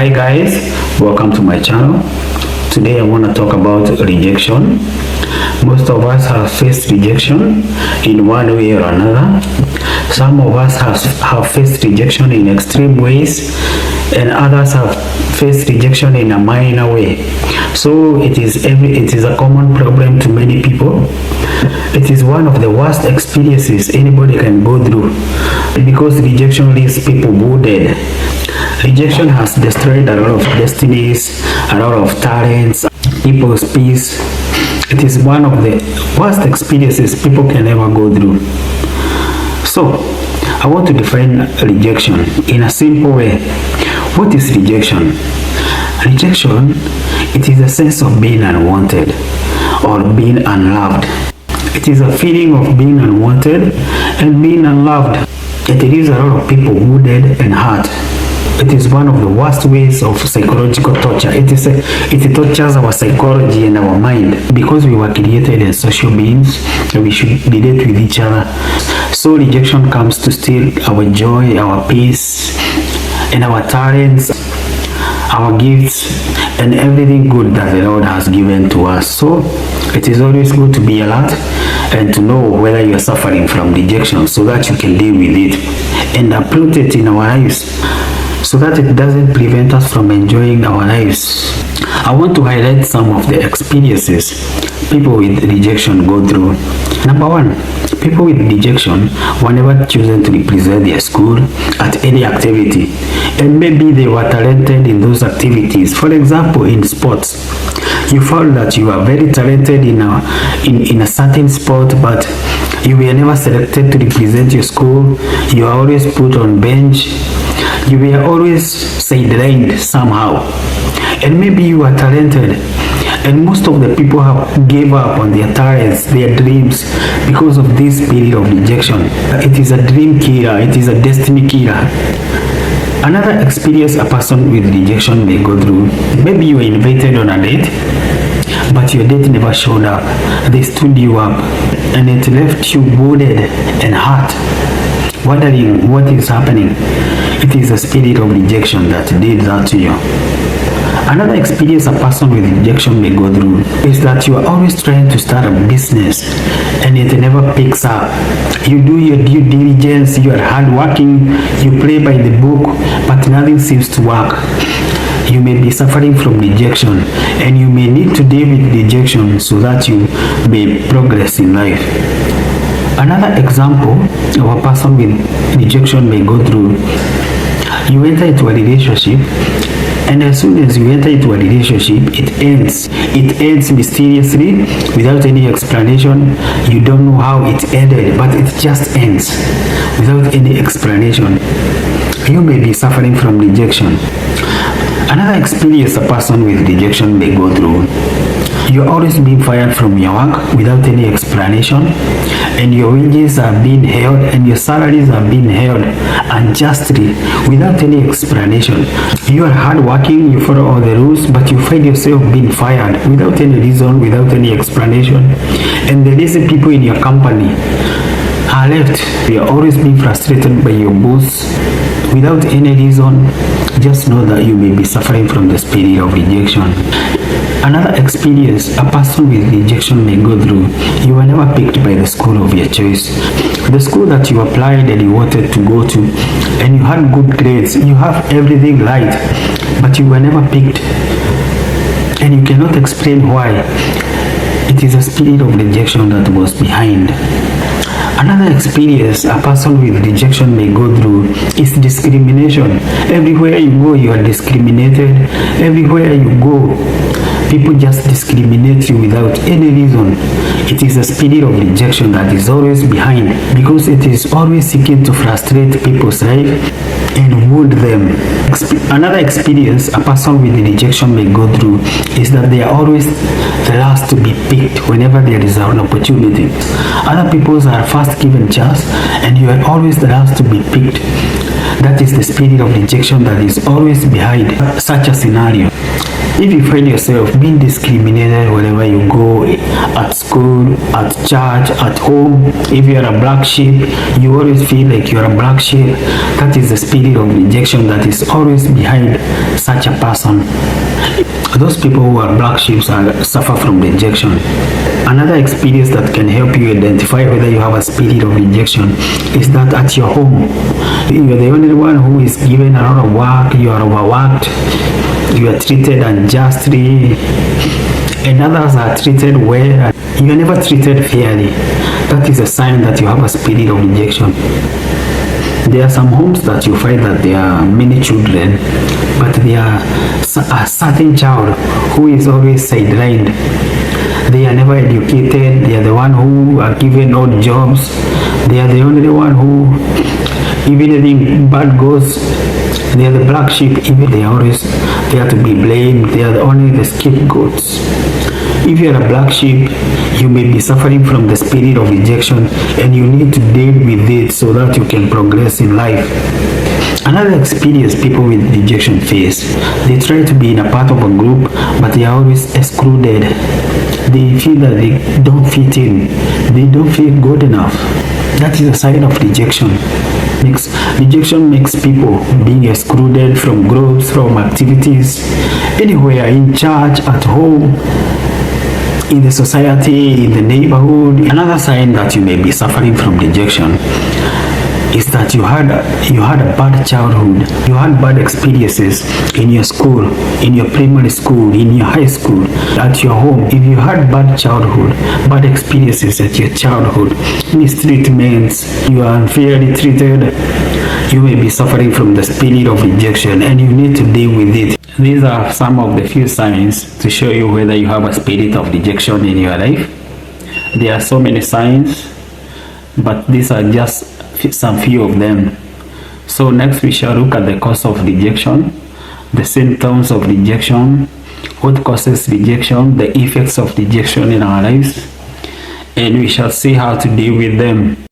Hi guys, welcome to my channel. Today I want to talk about rejection. Most of us have faced rejection in one way or another. Some of us have faced rejection in extreme ways, and others have faced rejection in a minor way. So it is a common problem to many people. It is one of the worst experiences anybody can go through because rejection leaves people wounded. Rejection has destroyed a lot of destinies, a lot of talents, people's peace. It is one of the worst experiences people can ever go through. So, I want to define rejection in a simple way. What is rejection? Rejection, it is a sense of being unwanted or being unloved. It is a feeling of being unwanted and being unloved. It leaves a lot of people wounded and hurt. It is one of the worst ways of psychological torture. It tortures our psychology and our mind because we were created as social beings and we should relate with each other. So rejection comes to steal our joy, our peace, and our talents, our gifts, and everything good that the Lord has given to us. So it is always good to be alert and to know whether you are suffering from rejection so that you can deal with it and uproot it in our lives, so that it doesn't prevent us from enjoying our lives. I want to highlight some of the experiences people with rejection go through. Number one, people with rejection were never chosen to represent their school at any activity, and maybe they were talented in those activities. For example, in sports, you found that you are very talented in a certain sport, but you were never selected to represent your school. You are always put on bench. You were always sidelined somehow, and maybe you are talented, and most of the people have gave up on their talents, their dreams, because of this period of rejection. It is a dream killer. It is a destiny killer. Another experience a person with rejection may go through: maybe you were invited on a date, but your date never showed up. They stood you up, and it left you wounded and hurt, wondering what is happening. It is the spirit of rejection that did that to you. Another experience a person with rejection may go through is that you are always trying to start a business and it never picks up. You do your due diligence, you are hardworking, you play by the book, but nothing seems to work. You may be suffering from rejection, and you may need to deal with rejection so that you may progress in life. Another example of a person with rejection may go through: you enter into a relationship, and as soon as you enter into a relationship, it ends. It ends mysteriously without any explanation. You don't know how it ended, but it just ends without any explanation. You may be suffering from rejection. Another experience a person with rejection may go through: you're always being fired from your work without any explanation, and your wages are being held and your salaries are being held unjustly without any explanation. You are hardworking, you follow all the rules, but you find yourself being fired without any reason, without any explanation, and the lazy people in your company are left. You are always being frustrated by your boss without any reason. Just know that you may be suffering from the spirit of rejection. Another experience a person with rejection may go through: you were never picked by the school of your choice. The school that you applied and you wanted to go to, and you had good grades, you have everything right, but you were never picked, and you cannot explain why. It is a spirit of rejection that was behind. Another experience a person with rejection may go through is discrimination. Everywhere you go, you are discriminated. Everywhere you go, people just discriminate you without any reason. It is a spirit of rejection that is always behind, because it is always seeking to frustrate people's life and wound them. Another experience a person with rejection may go through is that they are always the last to be picked whenever there is an opportunity. Other people are first given chance, and you are always the last to be picked. That is the spirit of rejection that is always behind such a scenario. If you find yourself being discriminated wherever you go, at school, at church, at home, if you are a black sheep, you always feel like you are a black sheep, that is the spirit of rejection that is always behind such a person. Those people who are black sheep suffer from rejection. Another experience that can help you identify whether you have a spirit of rejection is that at your home, you are the only one who is given a lot of work, you are overworked, you are treated unjustly, and others are treated well. You are never treated fairly. That is a sign that you have a spirit of rejection. There are some homes that you find that there are many children, but there are a certain child who is always sidelined. They are never educated. They are the one who are given odd jobs. They are the only one who, even anything bad goes, they are the black sheep. Even they are always there to be blamed. They are only the scapegoats. If you are a black sheep, you may be suffering from the spirit of rejection, and you need to deal with it so that you can progress in life. Another experience people with rejection face, they try to be in a part of a group, but they are always excluded. They feel that they don't fit in. They don't feel good enough. That is a sign of rejection. Rejection makes people being excluded from groups, from activities, anywhere, in church, at home, in the society, in the neighborhood. Another sign that you may be suffering from rejection is that you had a bad childhood. You had bad experiences in your school, in your primary school, in your high school, at your home. If you had bad childhood, bad experiences at your childhood, mistreatments, you are unfairly treated, you may be suffering from the spirit of rejection, and you need to deal with it. These are some of the few signs to show you whether you have a spirit of rejection in your life. There are so many signs, but these are just some few of them. So next we shall look at the cause of rejection, the symptoms of rejection, what causes rejection, the effects of rejection in our lives, and we shall see how to deal with them.